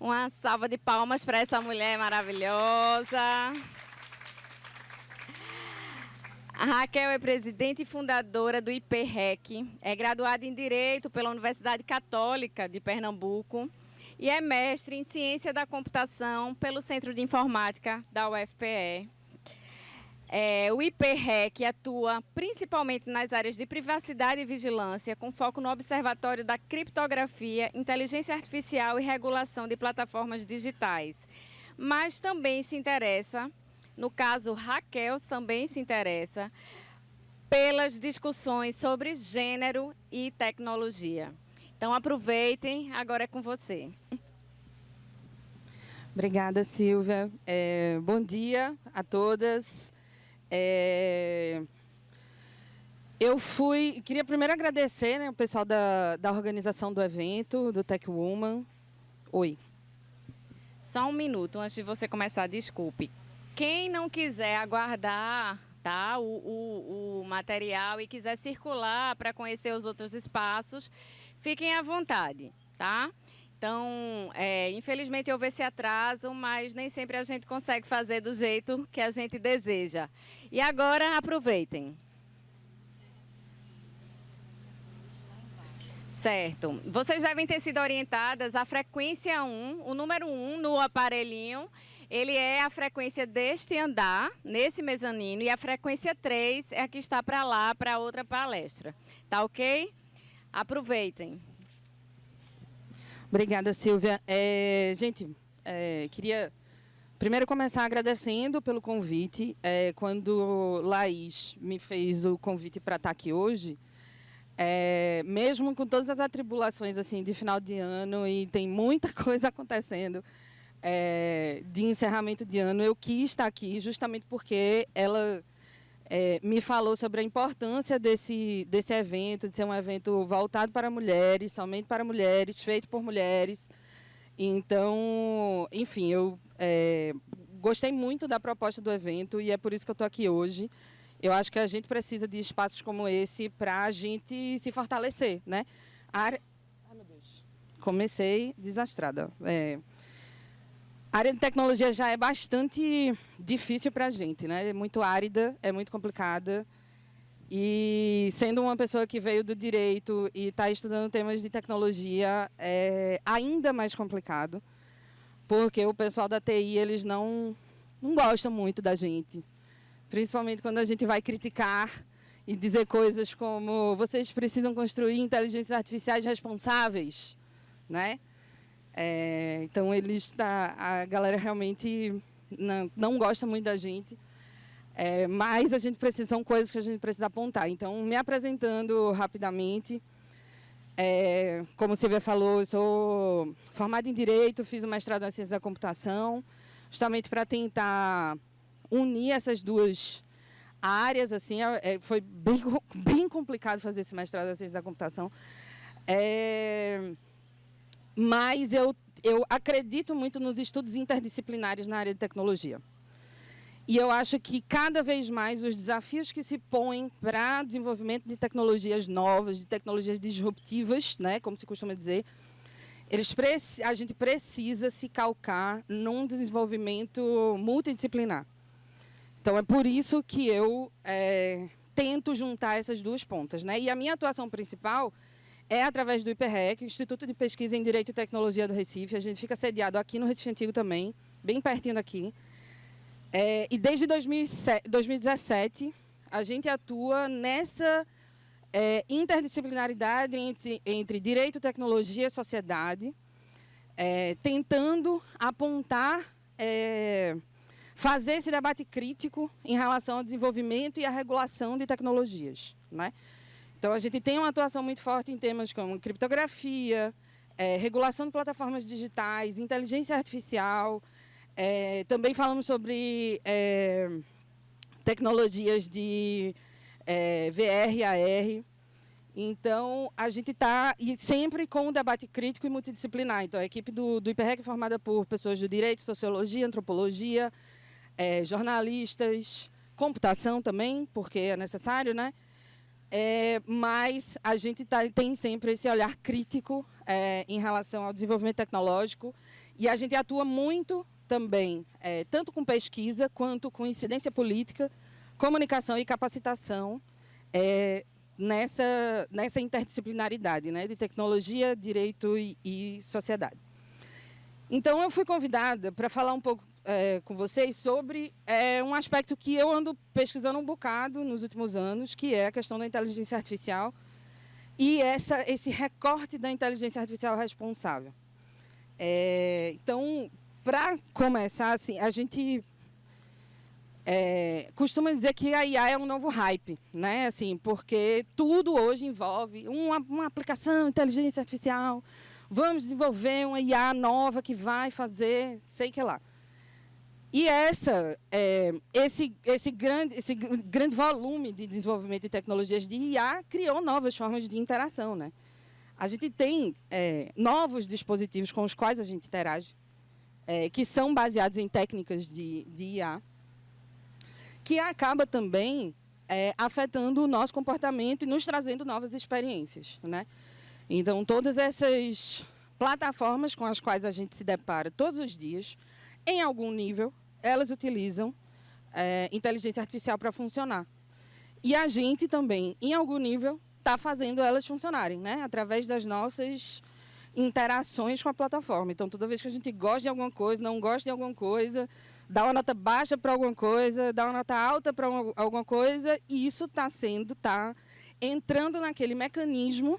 Uma salva de palmas para essa mulher maravilhosa. A Raquel é presidente e fundadora do IPREC, é graduada em Direito pela Universidade Católica de Pernambuco e é mestre em Ciência da Computação pelo Centro de Informática da UFPE. O IPREC atua principalmente nas áreas de privacidade e vigilância, com foco no Observatório da Criptografia, Inteligência Artificial e Regulação de Plataformas Digitais. Mas também se interessa, no caso Raquel também se interessa, pelas discussões sobre gênero e tecnologia. Então aproveitem, agora é com você. Obrigada, Silvia. Bom dia a todas. Queria primeiro agradecer, né, o pessoal da organização do evento, do Tech Woman. Oi. Só um minuto antes de você começar, desculpe. Quem não quiser aguardar, tá, o material e quiser circular para conhecer os outros espaços, fiquem à vontade, tá? Então, infelizmente houve esse atraso, mas nem sempre a gente consegue fazer do jeito que a gente deseja. E agora, aproveitem. Certo. Vocês devem ter sido orientadas a frequência 1, o número 1 no aparelhinho, ele é a frequência deste andar, nesse mezanino, e a frequência 3 é a que está para lá, para outra palestra. Tá ok? Aproveitem. Obrigada, Silvia. Gente, queria primeiro começar agradecendo pelo convite. Quando Laís me fez o convite para estar aqui hoje, mesmo com todas as atribulações assim, de final de ano, e tem muita coisa acontecendo de encerramento de ano, eu quis estar aqui justamente porque ela me falou sobre a importância desse evento, de ser um evento voltado para mulheres, somente para mulheres, feito por mulheres. Então, enfim, eu gostei muito da proposta do evento e é por isso que eu estou aqui hoje. Eu acho que a gente precisa de espaços como esse para a gente se fortalecer, né? Ai, meu Deus. Comecei desastrada. A área de tecnologia já é bastante difícil para a gente, né? É muito árida, é muito complicada. E sendo uma pessoa que veio do direito e está estudando temas de tecnologia, é ainda mais complicado, porque o pessoal da TI, eles não gostam muito da gente. Principalmente quando a gente vai criticar e dizer coisas como vocês precisam construir inteligências artificiais responsáveis, né? Então, a galera realmente não gosta muito da gente, mas são coisas que a gente precisa apontar. Então, me apresentando rapidamente, como a Silvia falou, eu sou formada em Direito, fiz o mestrado em Ciência da Computação, justamente para tentar unir essas duas áreas. Assim, foi bem complicado fazer esse mestrado em Ciência da Computação. Mas eu acredito muito nos estudos interdisciplinares na área de tecnologia. E eu acho que cada vez mais os desafios que se põem para desenvolvimento de tecnologias novas, de tecnologias disruptivas, né, como se costuma dizer, a gente precisa se calcar num desenvolvimento multidisciplinar. Então, é por isso que eu tento juntar essas duas pontas, né? E a minha atuação principal é através do IPREC, Instituto de Pesquisa em Direito e Tecnologia do Recife. A gente fica sediado aqui no Recife Antigo também, bem pertinho daqui. E desde 2017, a gente atua nessa interdisciplinaridade entre direito, tecnologia e sociedade, tentando apontar, fazer esse debate crítico em relação ao desenvolvimento e à regulação de tecnologias, né? Então, a gente tem uma atuação muito forte em temas como criptografia, regulação de plataformas digitais, inteligência artificial. Também falamos sobre tecnologias de VR e AR. Então, a gente está sempre com um debate crítico e multidisciplinar. Então, a equipe do IPREC é formada por pessoas do direito, sociologia, antropologia, jornalistas, computação também, porque é necessário, né? Mas a gente tem sempre esse olhar crítico em relação ao desenvolvimento tecnológico E a gente atua muito também, tanto com pesquisa, quanto com incidência política, comunicação e capacitação, nessa interdisciplinaridade, né, de tecnologia, direito e sociedade. Então, eu fui convidada para falar um pouco com vocês sobre um aspecto que eu ando pesquisando um bocado nos últimos anos, que é a questão da inteligência artificial e esse recorte da inteligência artificial responsável. Então, para começar, assim, a gente costuma dizer que a IA é um novo hype, né? Assim, porque tudo hoje envolve uma aplicação de inteligência artificial. Vamos desenvolver uma IA nova que vai fazer, sei que lá. E esse grande volume de desenvolvimento de tecnologias de IA criou novas formas de interação, né? A gente tem novos dispositivos com os quais a gente interage, que são baseados em técnicas de IA, que acaba também afetando o nosso comportamento e nos trazendo novas experiências, né? Então, todas essas plataformas com as quais a gente se depara todos os dias, em algum nível, elas utilizam inteligência artificial para funcionar. E a gente também, em algum nível, está fazendo elas funcionarem, né? Através das nossas interações com a plataforma. Então, toda vez que a gente gosta de alguma coisa, não gosta de alguma coisa, dá uma nota baixa para alguma coisa, dá uma nota alta para alguma coisa, e isso está entrando naquele mecanismo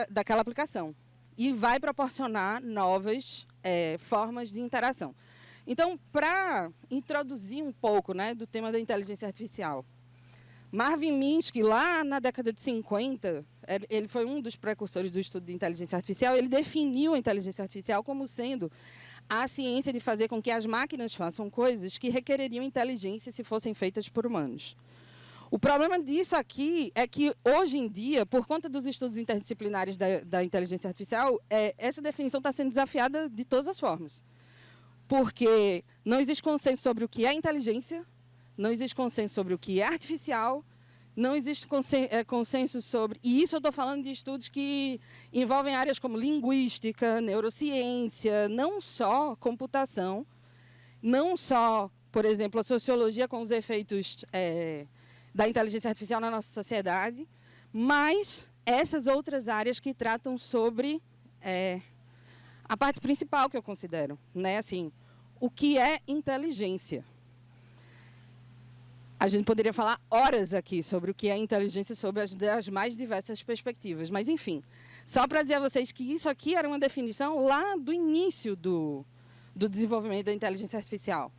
daquela aplicação. E vai proporcionar novas formas de interação. Então, para introduzir um pouco, né, do tema da inteligência artificial, Marvin Minsky, lá na década de 50, ele foi um dos precursores do estudo de inteligência artificial, ele definiu a inteligência artificial como sendo a ciência de fazer com que as máquinas façam coisas que requereriam inteligência se fossem feitas por humanos. O problema disso aqui é que, hoje em dia, por conta dos estudos interdisciplinares da inteligência artificial, essa definição está sendo desafiada de todas as formas. Porque não existe consenso sobre o que é inteligência, não existe consenso sobre o que é artificial, não existe consenso sobre... E isso eu estou falando de estudos que envolvem áreas como linguística, neurociência, não só computação, não só, por exemplo, a sociologia com os efeitos da inteligência artificial na nossa sociedade, mas essas outras áreas que tratam sobre a parte principal que eu considero, né? Assim, o que é inteligência. A gente poderia falar horas aqui sobre o que é inteligência, sobre as mais diversas perspectivas. Mas, enfim, só para dizer a vocês que isso aqui era uma definição lá do início do desenvolvimento da inteligência artificial.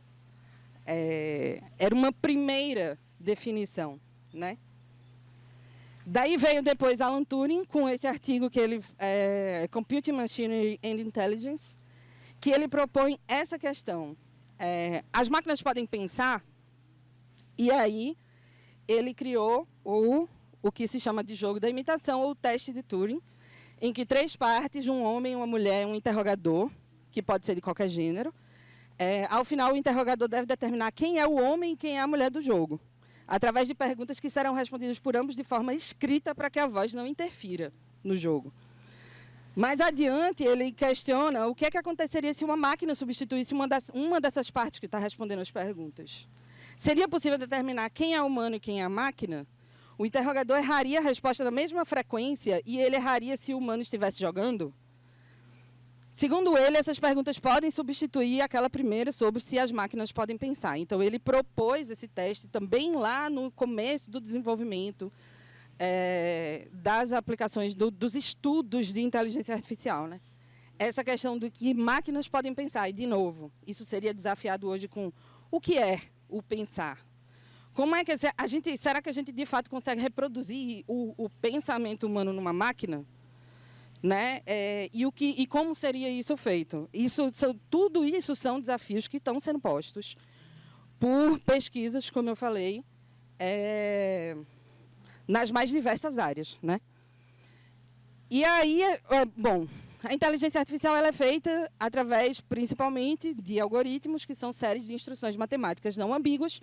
Era uma primeira definição, né? Daí veio depois Alan Turing, com esse artigo que ele... Computing Machinery and Intelligence, que ele propõe essa questão. As máquinas podem pensar. E aí, ele criou o que se chama de jogo da imitação, ou teste de Turing, em que 3 partes, um homem, uma mulher, um interrogador, que pode ser de qualquer gênero. Ao final, o interrogador deve determinar quem é o homem e quem é a mulher do jogo, através de perguntas que serão respondidas por ambos de forma escrita para que a voz não interfira no jogo. Mais adiante, ele questiona o que é que aconteceria se uma máquina substituísse uma dessas partes que está respondendo as perguntas. Seria possível determinar quem é humano e quem é a máquina? O interrogador erraria a resposta da mesma frequência e ele erraria se o humano estivesse jogando? Segundo ele, essas perguntas podem substituir aquela primeira sobre se as máquinas podem pensar. Então, ele propôs esse teste também lá no começo do desenvolvimento das aplicações, dos estudos de inteligência artificial, né? Essa questão do que máquinas podem pensar. E, de novo, isso seria desafiado hoje com o que é o pensar. Como é que será que a gente de fato consegue reproduzir o pensamento humano numa máquina, né? E como seria isso feito? Tudo isso são desafios que estão sendo postos por pesquisas, como eu falei, nas mais diversas áreas, né? E aí, bom, a inteligência artificial ela é feita através, principalmente, de algoritmos, que são séries de instruções matemáticas não ambíguas,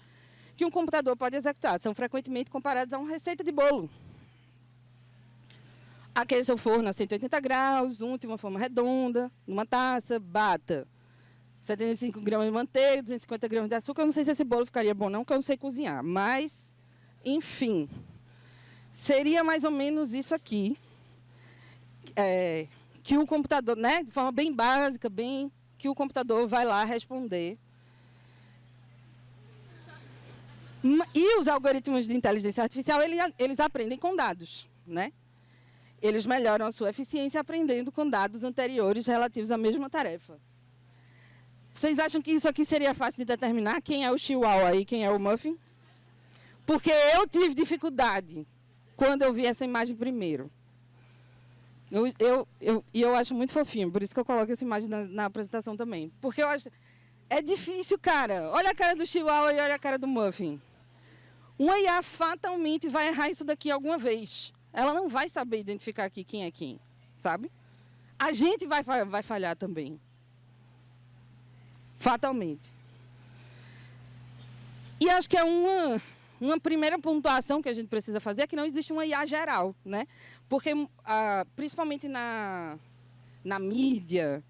que um computador pode executar. São frequentemente comparados a uma receita de bolo. Aqueça o forno a 180 graus, unte uma forma redonda, numa taça, bata. 75 gramas de manteiga, 250 gramas de açúcar. Eu não sei se esse bolo ficaria bom não, porque eu não sei cozinhar. Mas, enfim, seria mais ou menos isso aqui. Que o computador, né, de forma bem básica, que o computador vai lá responder. E os algoritmos de inteligência artificial, eles aprendem com dados, né? Eles melhoram a sua eficiência aprendendo com dados anteriores relativos à mesma tarefa. Vocês acham que isso aqui seria fácil de determinar? Quem é o Chihuahua e quem é o Muffin? Porque eu tive dificuldade quando eu vi essa imagem primeiro. E eu acho muito fofinho, por isso que eu coloco essa imagem na apresentação também. Porque eu acho... É difícil, cara. Olha a cara do Chihuahua e olha a cara do Muffin. Uma IA fatalmente vai errar isso daqui alguma vez. Ela não vai saber identificar aqui quem é quem, sabe? A gente vai falhar também. Fatalmente. E acho que é uma primeira pontuação que a gente precisa fazer é que não existe uma IA geral, né? Porque, principalmente na mídia,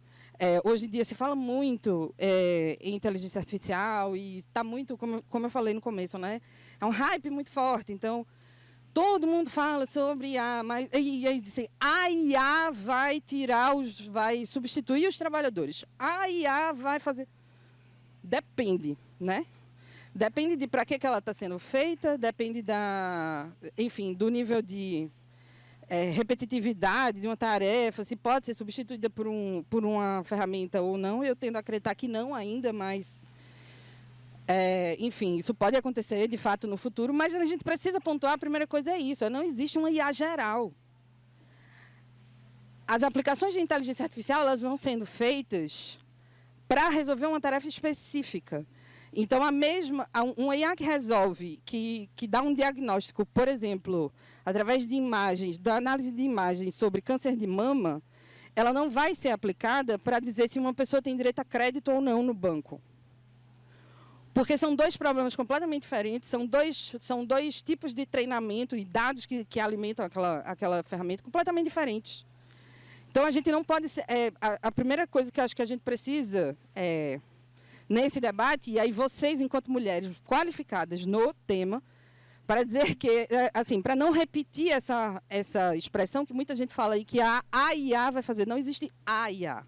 hoje em dia se fala muito em inteligência artificial e está muito, como eu falei no começo, né? É um hype muito forte. Então, todo mundo fala sobre IA, mas e aí dizem, a IA vai substituir os trabalhadores. A IA vai fazer... Depende, né? Depende de para que ela está sendo feita, depende enfim, do nível de repetitividade de uma tarefa, se pode ser substituída por uma ferramenta ou não. Eu tendo a acreditar que não ainda, mas... enfim, isso pode acontecer, de fato, no futuro, mas a gente precisa pontuar, a primeira coisa é isso, não existe uma IA geral. As aplicações de inteligência artificial, elas vão sendo feitas para resolver uma tarefa específica. Então, uma IA que resolve, que dá um diagnóstico, por exemplo, através de imagens, da análise de imagens sobre câncer de mama, ela não vai ser aplicada para dizer se uma pessoa tem direito a crédito ou não no banco. Porque são dois problemas completamente diferentes, são dois tipos de treinamento e dados que alimentam aquela ferramenta completamente diferentes. Então, a gente não pode ser... a primeira coisa que eu acho que a gente precisa nesse debate, e aí vocês, enquanto mulheres qualificadas no tema, para dizer que, assim, para não repetir essa expressão que muita gente fala aí, que a IA vai fazer. Não existe a IA.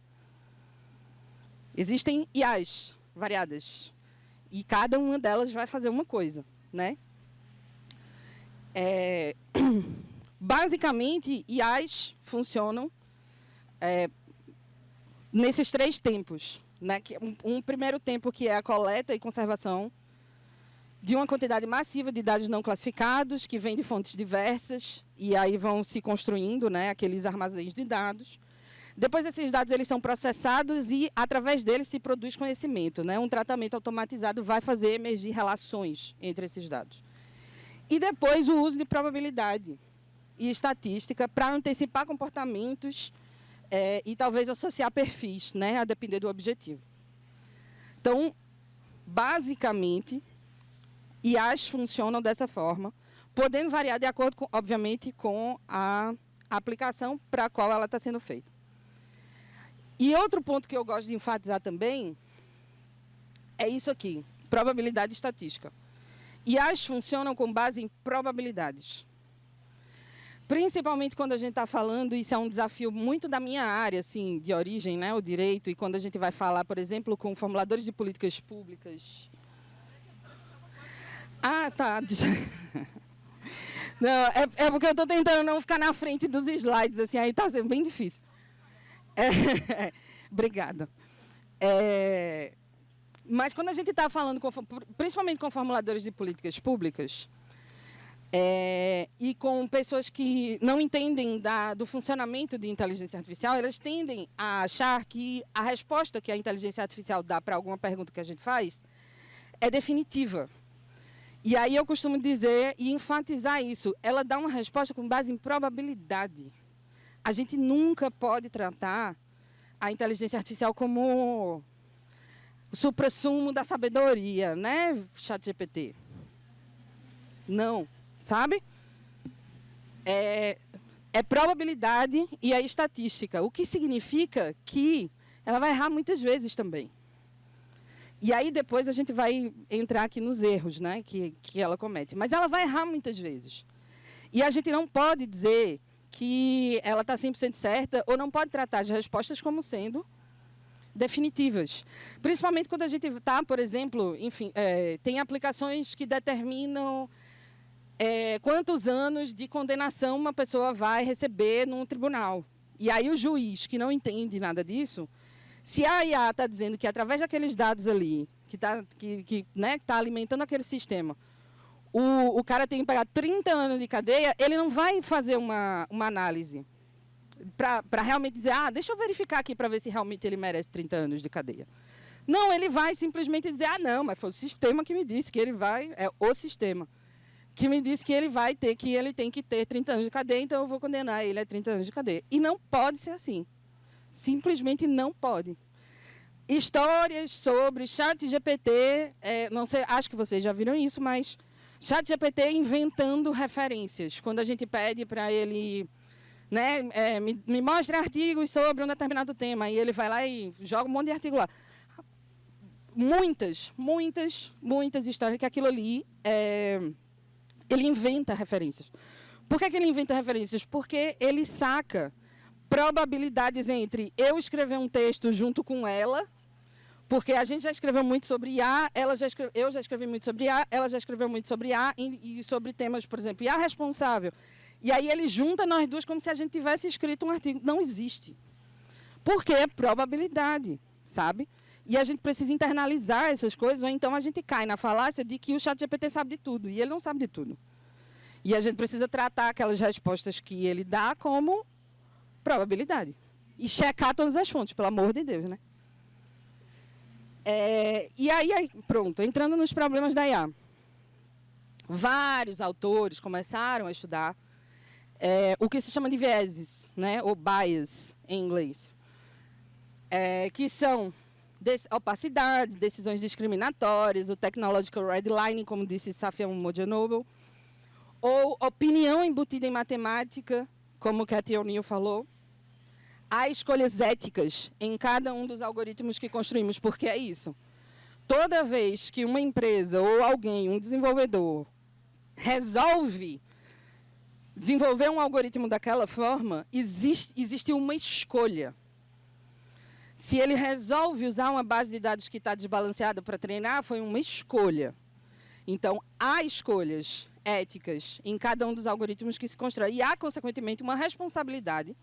Existem IAs variadas. E cada uma delas vai fazer uma coisa, né? Basicamente, IAs funcionam nesses três tempos, né? Um primeiro tempo que é a coleta e conservação de uma quantidade massiva de dados não classificados, que vem de fontes diversas, e aí vão se construindo, né, aqueles armazéns de dados. Depois, esses dados eles são processados e, através deles, se produz conhecimento, né? Um tratamento automatizado vai fazer emergir relações entre esses dados. E depois, o uso de probabilidade e estatística para antecipar comportamentos e, talvez, associar perfis, né? A depender do objetivo. Então, basicamente, IAs funcionam dessa forma, podendo variar de acordo, obviamente, com a aplicação para a qual ela está sendo feita. E outro ponto que eu gosto de enfatizar também é isso aqui, probabilidade estatística. IAs funcionam com base em probabilidades. Principalmente quando a gente está falando, isso é um desafio muito da minha área, assim, de origem, né, o direito, e quando a gente vai falar, por exemplo, com formuladores de políticas públicas. Ah, tá. Não, é porque eu estou tentando não ficar na frente dos slides, assim, aí está sendo bem difícil. Obrigada. Mas quando a gente está falando, principalmente com formuladores de políticas públicas, e com pessoas que não entendem do funcionamento de inteligência artificial, elas tendem a achar que a resposta que a inteligência artificial dá para alguma pergunta que a gente faz é definitiva. E aí eu costumo dizer e enfatizar isso, ela dá uma resposta com base em probabilidade. A gente nunca pode tratar a inteligência artificial como o suprassumo da sabedoria, né, ChatGPT? Não, sabe? é probabilidade e é estatística, o que significa que ela vai errar muitas vezes também. E aí depois a gente vai entrar aqui nos erros, né, que ela comete. Mas ela vai errar muitas vezes. E a gente não pode dizer que ela está 100% certa ou não pode tratar as respostas como sendo definitivas. Principalmente quando a gente está, por exemplo, enfim, tem aplicações que determinam quantos anos de condenação uma pessoa vai receber num tribunal. E aí o juiz, que não entende nada disso, se a IA está dizendo que através daqueles dados ali, que tá alimentando aquele sistema, o cara tem que pagar 30 anos de cadeia, ele não vai fazer uma análise para realmente dizer, deixa eu verificar aqui para ver se realmente ele merece 30 anos de cadeia. Não, ele vai simplesmente dizer, não, mas foi o sistema que me disse que ele vai, o sistema que me disse que ele tem que ter 30 anos de cadeia, então eu vou condenar ele a 30 anos de cadeia. E não pode ser assim. Simplesmente não pode. Histórias sobre ChatGPT, não sei, acho que vocês já viram isso, mas ChatGPT inventando referências. Quando a gente pede para ele, né, me mostre artigos sobre um determinado tema, e ele vai lá e joga um monte de artigo lá. Muitas histórias que aquilo ali, ele inventa referências. Por que ele inventa referências? Porque ele saca probabilidades entre eu escrever um texto junto com ela, porque a gente já escreveu muito sobre IA, eu já escrevi muito sobre IA, ela já escreveu muito sobre IA e sobre temas, por exemplo, IA responsável. E aí ele junta nós duas como se a gente tivesse escrito um artigo. Não existe. Porque é probabilidade, sabe? E a gente precisa internalizar essas coisas, ou então a gente cai na falácia de que o ChatGPT sabe de tudo, e ele não sabe de tudo. E a gente precisa tratar aquelas respostas que ele dá como probabilidade. E checar todas as fontes, pelo amor de Deus, né? E aí, pronto, entrando nos problemas da IA. Vários autores começaram a estudar o que se chama de vieses, né? Ou bias, em inglês. Que são opacidade, decisões discriminatórias, o technological redlining, como disse Safia Modjanoble, ou opinião embutida em matemática, como Cathy O'Neil falou. Há escolhas éticas em cada um dos algoritmos que construímos, porque é isso. Toda vez que uma empresa ou alguém, um desenvolvedor, resolve desenvolver um algoritmo daquela forma, existe uma escolha. Se ele resolve usar uma base de dados que está desbalanceada para treinar, foi uma escolha. Então, há escolhas éticas em cada um dos algoritmos que se constrói. E há, consequentemente, uma responsabilidade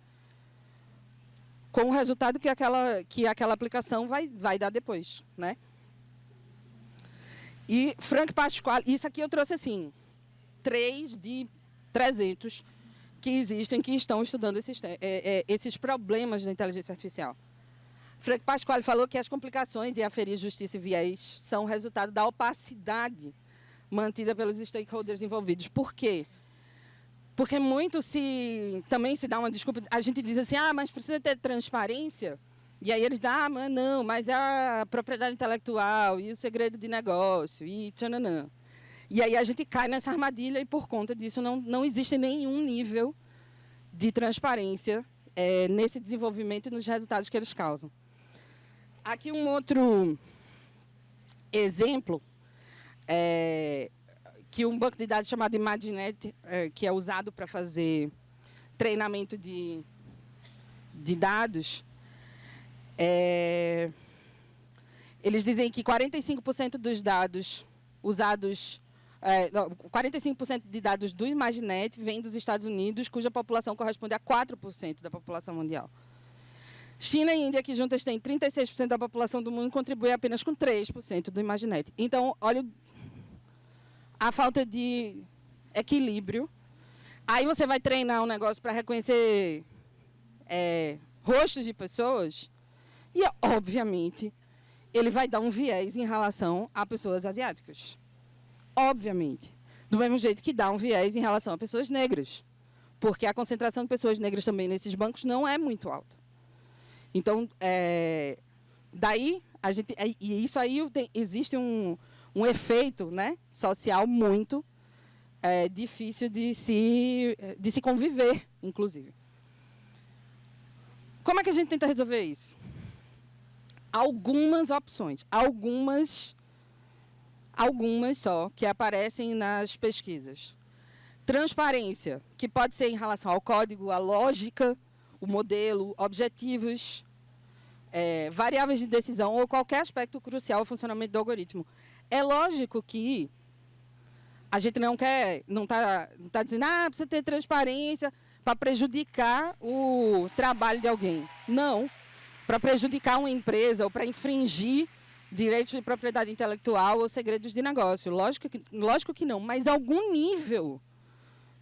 com o resultado que aquela aplicação vai dar depois, né? E Frank Pasquale, isso aqui eu trouxe assim, 3 de 300 que existem, que estão estudando esses problemas da inteligência artificial. Frank Pasquale falou que as complicações e aferir justiça e viés são resultado da opacidade mantida pelos stakeholders envolvidos. Por quê? Porque muito também se dá uma desculpa, a gente diz assim, mas precisa ter transparência, e aí eles dão, mas é a propriedade intelectual e o segredo de negócio, e tchananã. E aí a gente cai nessa armadilha e, por conta disso, não existe nenhum nível de transparência nesse desenvolvimento e nos resultados que eles causam. Aqui um outro exemplo, que um banco de dados chamado ImagiNet, que é usado para fazer treinamento de dados, eles dizem que 45% dos dados usados, 45% de dados do ImagiNet vem dos Estados Unidos, cuja população corresponde a 4% da população mundial. China e Índia, que juntas têm 36% da população do mundo, contribuem apenas com 3% do ImagiNet. Então, olha a falta de equilíbrio. Aí você vai treinar um negócio para reconhecer rostos de pessoas e, obviamente, ele vai dar um viés em relação a pessoas asiáticas. Obviamente. Do mesmo jeito que dá um viés em relação a pessoas negras. Porque a concentração de pessoas negras também nesses bancos não é muito alta. Então, daí, existe um efeito, né, social muito difícil de se conviver, inclusive. Como é que a gente tenta resolver isso? Algumas opções, algumas só, que aparecem nas pesquisas. Transparência, que pode ser em relação ao código, a lógica, o modelo, objetivos, variáveis de decisão ou qualquer aspecto crucial ao funcionamento do algoritmo. É lógico que a gente não está dizendo, precisa ter transparência para prejudicar o trabalho de alguém. Não, para prejudicar uma empresa ou para infringir direitos de propriedade intelectual ou segredos de negócio. Lógico que não, mas algum nível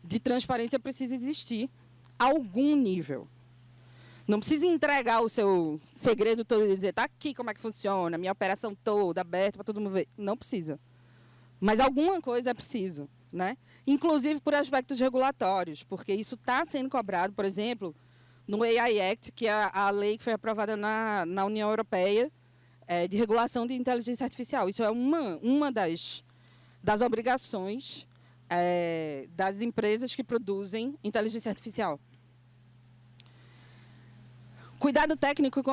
de transparência precisa existir. Algum nível. Não precisa entregar o seu segredo todo e dizer, está aqui como é que funciona, minha operação toda, aberta para todo mundo ver. Não precisa. Mas alguma coisa é preciso, né? Inclusive por aspectos regulatórios, porque isso está sendo cobrado, por exemplo, no AI Act, que é a lei que foi aprovada na União Europeia de regulação de inteligência artificial. Isso é uma das obrigações das empresas que produzem inteligência artificial. Cuidado técnico e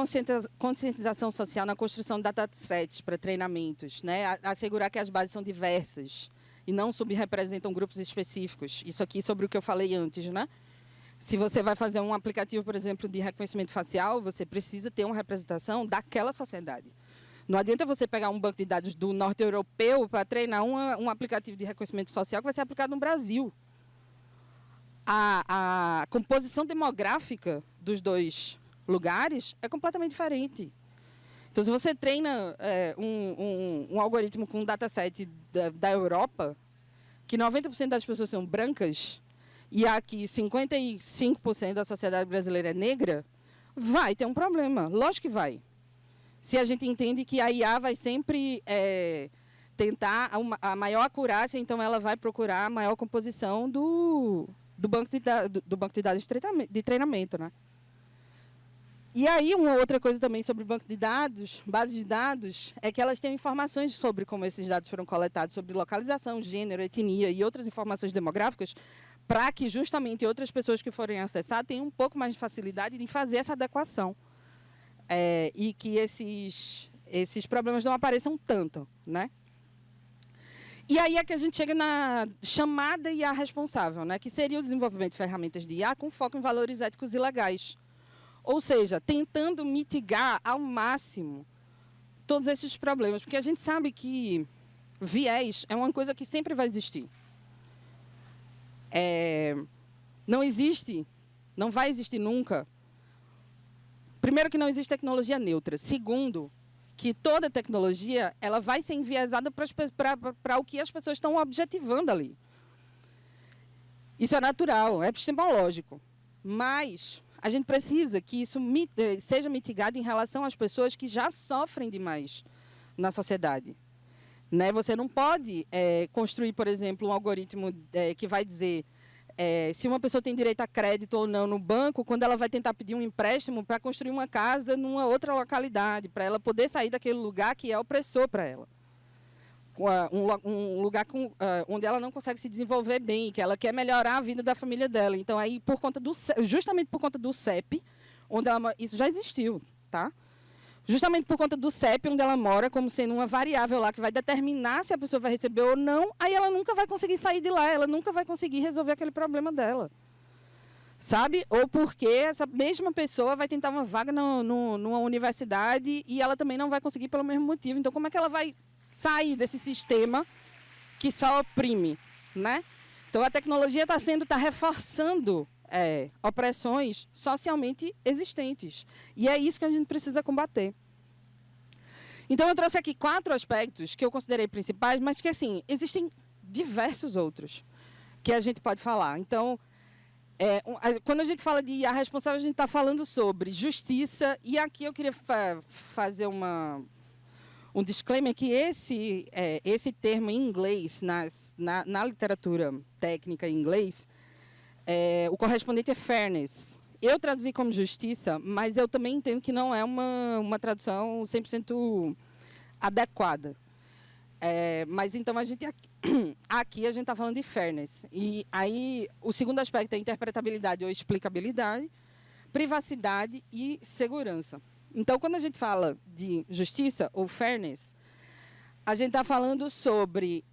conscientização social na construção de datasets para treinamentos, né? Assegurar que as bases são diversas e não subrepresentam grupos específicos. Isso aqui sobre o que eu falei antes, né? Se você vai fazer um aplicativo, por exemplo, de reconhecimento facial, você precisa ter uma representação daquela sociedade. Não adianta você pegar um banco de dados do norte europeu para treinar um aplicativo de reconhecimento social que vai ser aplicado no Brasil. A composição demográfica dos dois lugares é completamente diferente. Então, se você treina um algoritmo com um dataset da Europa, que 90% das pessoas são brancas, e aqui 55% da sociedade brasileira é negra, vai ter um problema. Lógico que vai. Se a gente entende que a IA vai sempre tentar a maior acurácia, então ela vai procurar a maior composição do banco de dados de treinamento, né? E aí, uma outra coisa também sobre banco de dados, bases de dados, é que elas têm informações sobre como esses dados foram coletados, sobre localização, gênero, etnia e outras informações demográficas, para que justamente outras pessoas que forem acessar tenham um pouco mais de facilidade de fazer essa adequação. E que esses problemas não apareçam tanto, né? E aí é que a gente chega na chamada IA responsável, né? Que seria o desenvolvimento de ferramentas de IA com foco em valores éticos e legais. Ou seja, tentando mitigar ao máximo todos esses problemas. Porque a gente sabe que viés é uma coisa que sempre vai existir. Não vai existir nunca. Primeiro, que não existe tecnologia neutra. Segundo, que toda tecnologia ela vai ser enviesada para o que as pessoas estão objetivando ali. Isso é natural, é epistemológico. Mas a gente precisa que isso seja mitigado em relação às pessoas que já sofrem demais na sociedade. Né? Você não pode construir, por exemplo, um algoritmo que vai dizer se uma pessoa tem direito a crédito ou não no banco, quando ela vai tentar pedir um empréstimo para construir uma casa numa outra localidade, para ela poder sair daquele lugar que é opressor para ela. Um lugar onde ela não consegue se desenvolver bem, que ela quer melhorar a vida da família dela. Então, aí, justamente por conta do CEP, isso já existiu, tá? Justamente por conta do CEP, onde ela mora, como sendo uma variável lá que vai determinar se a pessoa vai receber ou não, aí ela nunca vai conseguir sair de lá, ela nunca vai conseguir resolver aquele problema dela. Sabe? Ou porque essa mesma pessoa vai tentar uma vaga numa universidade e ela também não vai conseguir pelo mesmo motivo. Então, como é que ela vai sair desse sistema que só oprime, né? Então, a tecnologia está reforçando opressões socialmente existentes. E é isso que a gente precisa combater. Então, eu trouxe aqui 4 aspectos que eu considerei principais, mas que, assim, existem diversos outros que a gente pode falar. Então, quando a gente fala de IA responsável, a gente está falando sobre justiça. E aqui eu queria fazer um disclaimer que esse termo em inglês, na literatura técnica em inglês, o correspondente é fairness. Eu traduzi como justiça, mas eu também entendo que não é uma tradução 100% adequada. Mas então aqui a gente está falando de fairness. E aí o segundo aspecto é interpretabilidade ou explicabilidade, privacidade e segurança. Então, quando a gente fala de justiça ou fairness, a gente está falando sobre,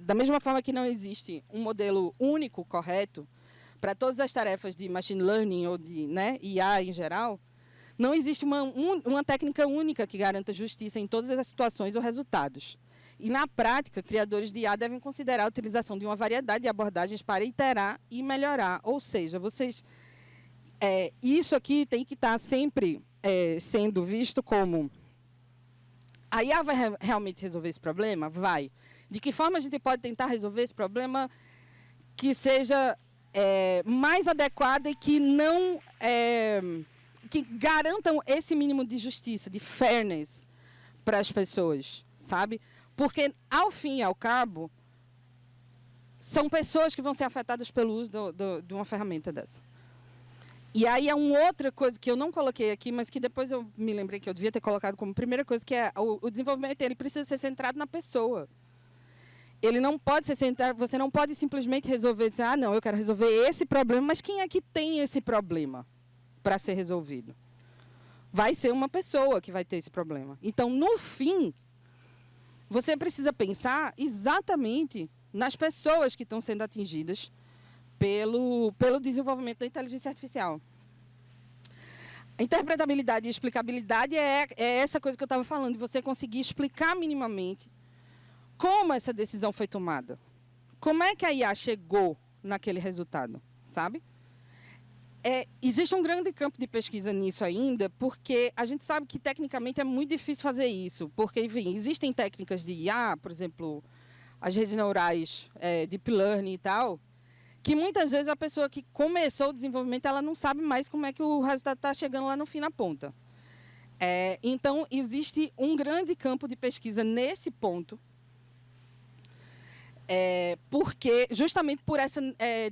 da mesma forma que não existe um modelo único, correto, para todas as tarefas de machine learning ou de IA em geral, não existe uma técnica única que garanta justiça em todas as situações ou resultados. E, na prática, criadores de IA devem considerar a utilização de uma variedade de abordagens para iterar e melhorar. Ou seja, isso aqui tem que estar sempre sendo visto como... A IA vai realmente resolver esse problema? Vai. De que forma a gente pode tentar resolver esse problema que seja mais adequada e que não... que garantam esse mínimo de justiça, de fairness para as pessoas, sabe? Porque, ao fim e ao cabo, são pessoas que vão ser afetadas pelo uso de uma ferramenta dessa. E aí é uma outra coisa que eu não coloquei aqui, mas que depois eu me lembrei que eu devia ter colocado como primeira coisa, que é o desenvolvimento, ele precisa ser centrado na pessoa. Ele não pode ser centrado, você não pode simplesmente resolver, dizer, não, eu quero resolver esse problema, mas quem é que tem esse problema para ser resolvido? Vai ser uma pessoa que vai ter esse problema. Então, no fim, você precisa pensar exatamente nas pessoas que estão sendo atingidas pelo desenvolvimento da inteligência artificial. A interpretabilidade e explicabilidade é essa coisa que eu estava falando, de você conseguir explicar minimamente como essa decisão foi tomada. Como é que a IA chegou naquele resultado, sabe? Existe um grande campo de pesquisa nisso ainda, porque a gente sabe que, tecnicamente, é muito difícil fazer isso. Porque, enfim, existem técnicas de IA, por exemplo, as redes neurais, deep learning e tal, que muitas vezes a pessoa que começou o desenvolvimento, ela não sabe mais como é que o resultado está chegando lá no fim, na ponta. Então, existe um grande campo de pesquisa nesse ponto, porque justamente por essa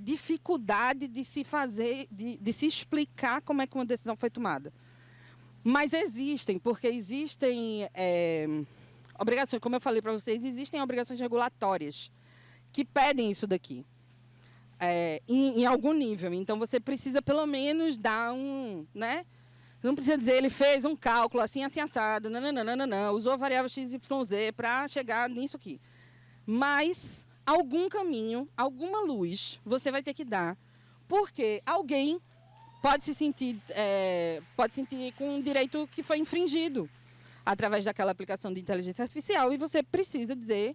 dificuldade de se fazer, de se explicar como é que uma decisão foi tomada. Mas porque existem obrigações, como eu falei para vocês, existem obrigações regulatórias que pedem isso daqui, em algum nível. Então, você precisa, pelo menos, dar não precisa dizer, ele fez um cálculo assim, assado, não, usou a variável XYZ para chegar nisso aqui. Mas algum caminho, alguma luz, você vai ter que dar, porque alguém pode se sentir com um direito que foi infringido através daquela aplicação de inteligência artificial, e você precisa dizer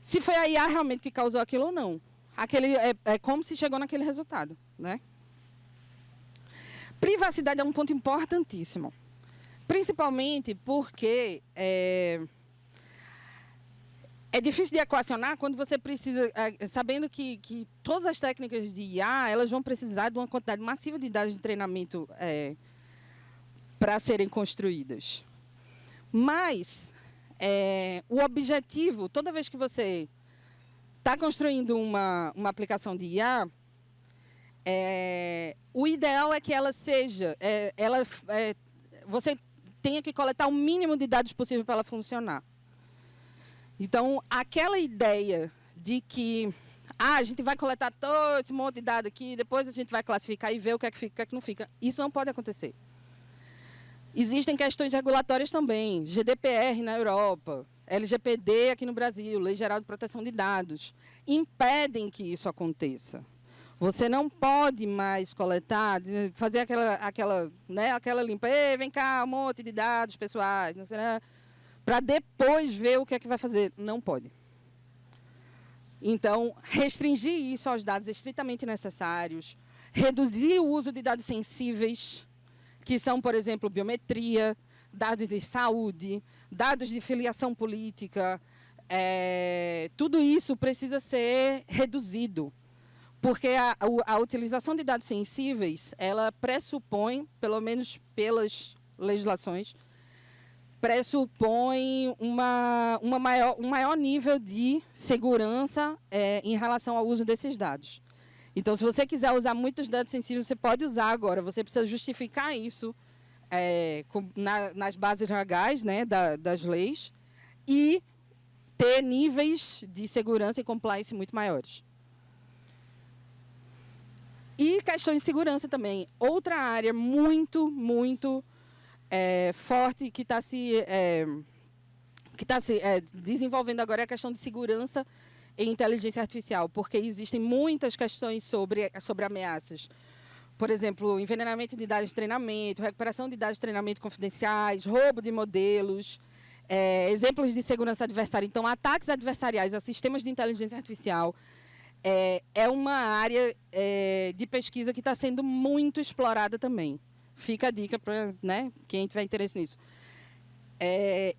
se foi a IA realmente que causou aquilo ou não. Como se chegou naquele resultado, né? Privacidade é um ponto importantíssimo, principalmente porque é difícil de equacionar quando você precisa, sabendo que todas as técnicas de IA, elas vão precisar de uma quantidade massiva de dados de treinamento para serem construídas. Mas o objetivo, toda vez que você está construindo uma aplicação de IA, o ideal é que ela seja, você tenha que coletar o mínimo de dados possível para ela funcionar. Então, aquela ideia de que a gente vai coletar todo esse monte de dados aqui, depois a gente vai classificar e ver o que é que fica e o que é que não fica, isso não pode acontecer. Existem questões regulatórias também, GDPR na Europa, LGPD aqui no Brasil, Lei Geral de Proteção de Dados, impedem que isso aconteça. Você não pode mais coletar, fazer aquela limpa, vem cá, um monte de dados pessoais, não sei, para depois ver o que é que vai fazer. Não pode. Então, restringir isso aos dados estritamente necessários, reduzir o uso de dados sensíveis, que são, por exemplo, biometria, dados de saúde, dados de filiação política, tudo isso precisa ser reduzido, porque a utilização de dados sensíveis, ela pressupõe, pelo menos pelas legislações, pressupõe um maior nível de segurança em relação ao uso desses dados. Então, se você quiser usar muitos dados sensíveis, você pode usar agora. Você precisa justificar isso nas bases legais, né, das leis, e ter níveis de segurança e compliance muito maiores. E questões de segurança também. Outra área muito, muito forte que está se desenvolvendo agora é a questão de segurança em inteligência artificial, porque existem muitas questões sobre ameaças. Por exemplo, envenenamento de dados de treinamento, recuperação de dados de treinamento confidenciais, roubo de modelos, exemplos de segurança adversária. Então, ataques adversariais a sistemas de inteligência artificial é uma área de pesquisa que está sendo muito explorada também. Fica a dica para, né, quem tiver interesse nisso.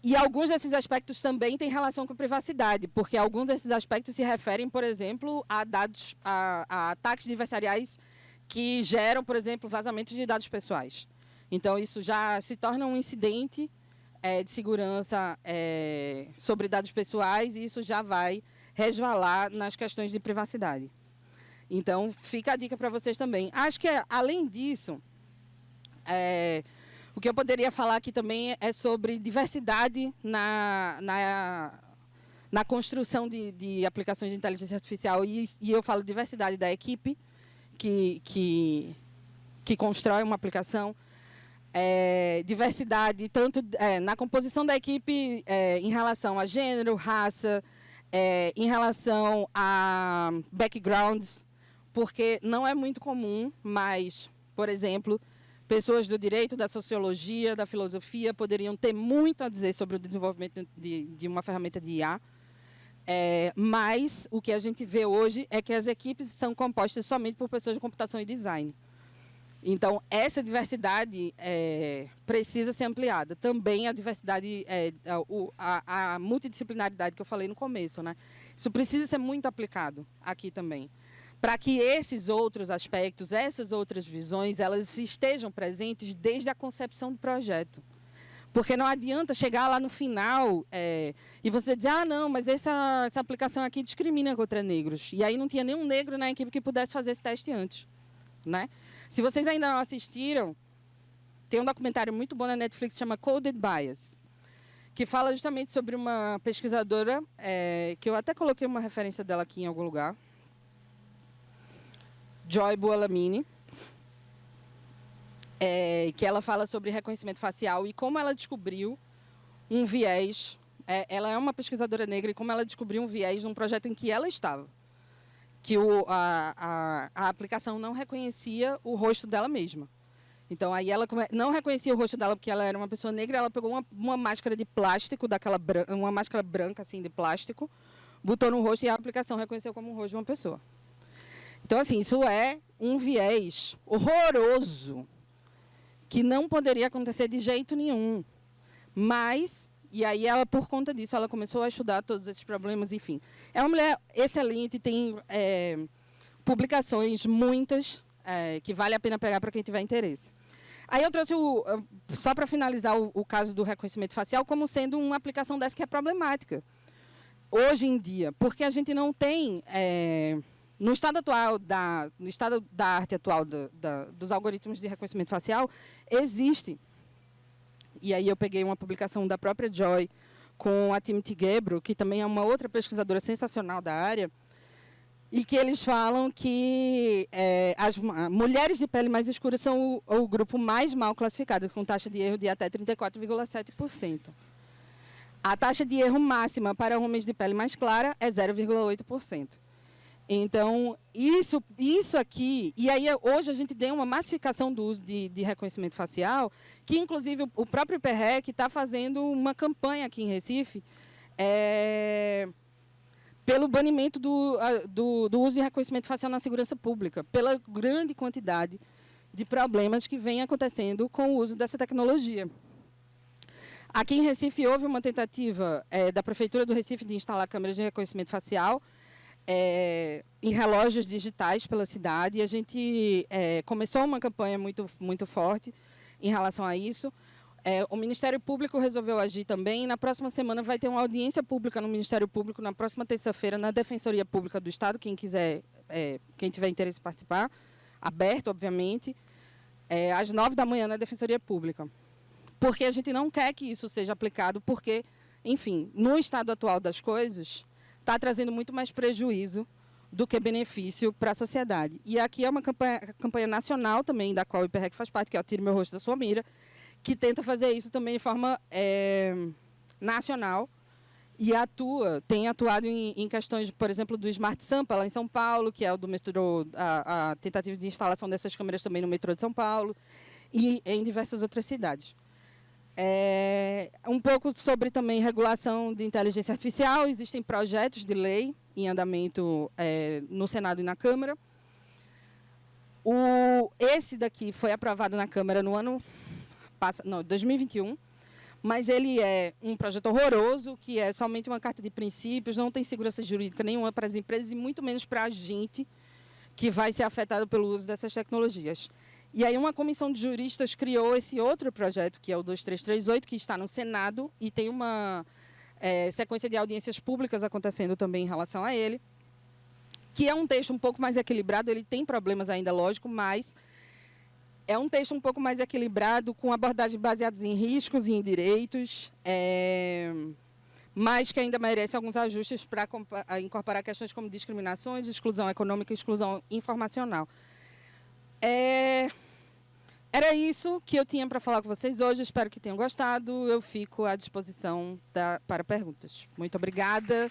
E alguns desses aspectos também têm relação com a privacidade, porque alguns desses aspectos se referem, por exemplo, a ataques adversariais que geram, por exemplo, vazamentos de dados pessoais. Então, isso já se torna um incidente de segurança sobre dados pessoais e isso já vai resvalar nas questões de privacidade. Então, fica a dica para vocês também. Acho que, além disso, o que eu poderia falar aqui também é sobre diversidade na construção de aplicações de inteligência artificial. E eu falo diversidade da equipe que constrói uma aplicação, diversidade tanto na composição da equipe em relação a gênero, raça, em relação a backgrounds, porque não é muito comum, mas, por exemplo, pessoas do direito, da sociologia, da filosofia poderiam ter muito a dizer sobre o desenvolvimento de uma ferramenta de IA. Mas o que a gente vê hoje é que as equipes são compostas somente por pessoas de computação e design. Então, essa diversidade precisa ser ampliada. Também a diversidade, a multidisciplinaridade que eu falei no começo, né? Isso precisa ser muito aplicado aqui também, para que esses outros aspectos, essas outras visões, elas estejam presentes desde a concepção do projeto. Porque não adianta chegar lá no final e você dizer, ah, não, mas essa aplicação aqui discrimina contra negros. E aí não tinha nenhum negro na equipe que pudesse fazer esse teste antes, né? Se vocês ainda não assistiram, tem um documentário muito bom na Netflix que chama Coded Bias, que fala justamente sobre uma pesquisadora, que eu até coloquei uma referência dela aqui em algum lugar, Joy Buolamwini, que ela fala sobre reconhecimento facial e como ela descobriu um viés. Ela é uma pesquisadora negra e como ela descobriu um viés num projeto em que ela estava. Que a aplicação não reconhecia o rosto dela mesma. Então, aí ela não reconhecia o rosto dela porque ela era uma pessoa negra, ela pegou uma máscara de plástico, uma máscara branca assim, de plástico, botou no rosto e a aplicação reconheceu como o rosto de uma pessoa. Então, assim, isso é um viés horroroso, que não poderia acontecer de jeito nenhum. Mas, e aí ela, por conta disso, ela começou a estudar todos esses problemas, enfim. É uma mulher excelente, tem publicações, muitas, que vale a pena pegar para quem tiver interesse. Aí eu trouxe, só para finalizar, o caso do reconhecimento facial como sendo uma aplicação dessa que é problemática, hoje em dia, porque a gente não tem... no estado atual, no estado da arte atual dos algoritmos de reconhecimento facial, existe. E aí eu peguei uma publicação da própria Joy com a Timothy Gebro, que também é uma outra pesquisadora sensacional da área, e que eles falam que as mulheres de pele mais escura são o grupo mais mal classificado, com taxa de erro de até 34,7%. A taxa de erro máxima para homens de pele mais clara é 0,8%. Então, isso aqui... E aí, hoje, a gente tem uma massificação do uso de reconhecimento facial, que, inclusive, o próprio IPREC está fazendo uma campanha aqui em Recife pelo banimento do uso de reconhecimento facial na segurança pública, pela grande quantidade de problemas que vem acontecendo com o uso dessa tecnologia. Aqui em Recife, houve uma tentativa da Prefeitura do Recife de instalar câmeras de reconhecimento facial em relógios digitais pela cidade. E a gente começou uma campanha muito, muito forte em relação a isso. O Ministério Público resolveu agir também. Na próxima semana vai ter uma audiência pública no Ministério Público, na próxima terça-feira, na Defensoria Pública do Estado, quem quiser, quem tiver interesse em participar, aberto, obviamente. às 9 da manhã na Defensoria Pública. Porque a gente não quer que isso seja aplicado, porque, enfim, no estado atual das coisas, está trazendo muito mais prejuízo do que benefício para a sociedade. E aqui é uma campanha nacional também, da qual o IPREC faz parte, que é o Tire Meu Rosto da Sua Mira, que tenta fazer isso também de forma nacional e tem atuado em questões, por exemplo, do Smart Sampa, lá em São Paulo, que é o do metrô, a tentativa de instalação dessas câmeras também no metrô de São Paulo, e em diversas outras cidades. Um pouco sobre também regulação de inteligência artificial. Existem projetos de lei em andamento no Senado e na Câmara. Esse daqui foi aprovado na Câmara no ano 2021, mas ele é um projeto horroroso, que é somente uma carta de princípios, não tem segurança jurídica nenhuma para as empresas e muito menos para a gente que vai ser afetado pelo uso dessas tecnologias. E aí uma comissão de juristas criou esse outro projeto, que é o 2338, que está no Senado, e tem uma sequência de audiências públicas acontecendo também em relação a ele, que é um texto um pouco mais equilibrado. Ele tem problemas ainda, lógico, mas é um texto um pouco mais equilibrado, com abordagens baseadas em riscos e em direitos, mas que ainda merece alguns ajustes para incorporar questões como discriminações, exclusão econômica e exclusão informacional. Era isso que eu tinha para falar com vocês hoje. Espero que tenham gostado. Eu fico à disposição para perguntas. Muito obrigada.